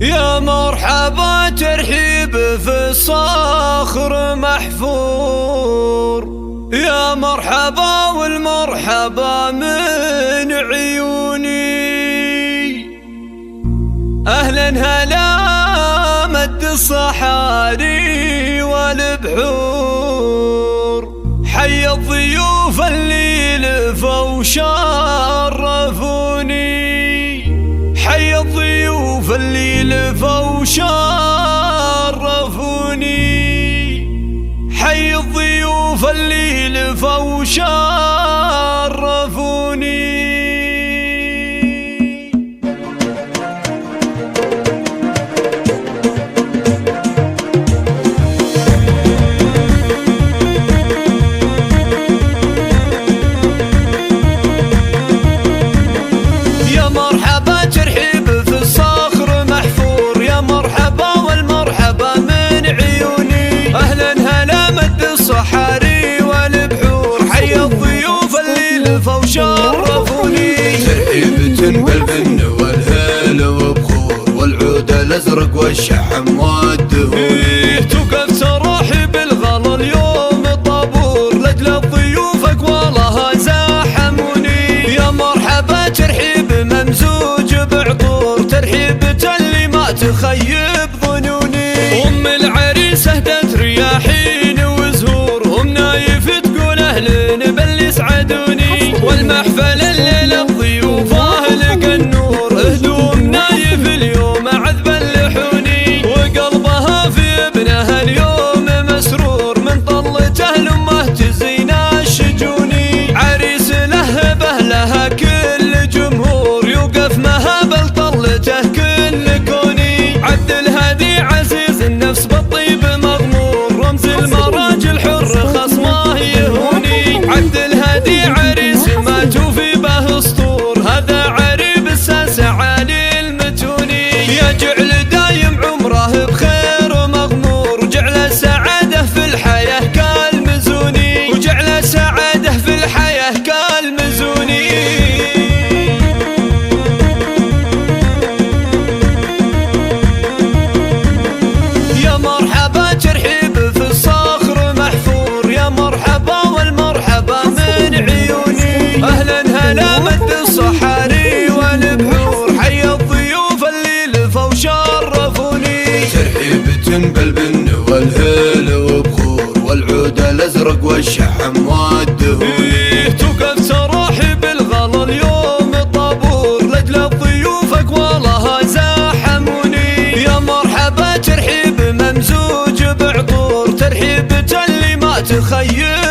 يا مرحبا ترحيب في الصخر محفور، يا مرحبا والمرحبا من عيوني. أهلا هلا مد الصحاري والبحور، حي الضيوف اللي لفوا وشرفوني، حي الضيوف اللي لفوا وشرفوني، حي الضيوف اللي لفوا وشرفوني. شرفوني ترحيبة بالبن والهيل وبخور، والعود الازرق والشحم والدهون. توقف تراحب الغلا اليوم طابور، لاجل ضيوفك والله زاحموني. يا مرحبا ترحيب ممزوج بعطور، ترحيبة اللي ما تخيب ظنوني. ام العريس اهدت رياحين وزهور، ام نايف تقول اهلين بل يسعدوني. والمحفل الليل الضيوف اهلك النور، هدوم نايف اليوم عذب اللحوني. وقلبها في ابنها اليوم مسرور، من طلته لامه تزين الشجوني. عريس لهبه لها كل جمهور، يوقف مهابل طلته كل كوني. عبد الهادي عزيز النفس بالطيب مغمور، رمز المراجل حر خصمه يهوني. عبد الهادي عريس ما توفي به اسطور، هذا عريب الساسة عالي المتوني. يجعل دايم عمره بخير ومغمور، جعل سعاده في الحياة كالمزوني، وجعل سعاده في الحياة كالمزوني. يا مرحبا ترحيب في الصخر محفور، يا مرحبا والمرحبا من عيوني. أهلا هلا مد الصحاري والبحور، حي الضيوف اللي لفوا وشرفوني. ترحيبة بالبن والهيل وبخور، والعود الازرق والشحم والدهون. توقف تراحب الغلا اليوم طابور، لاجل ضيوفك والله زاحموني. يا مرحبا ترحيب ممزوج بعطور، ترحيبة اللي ما تخيب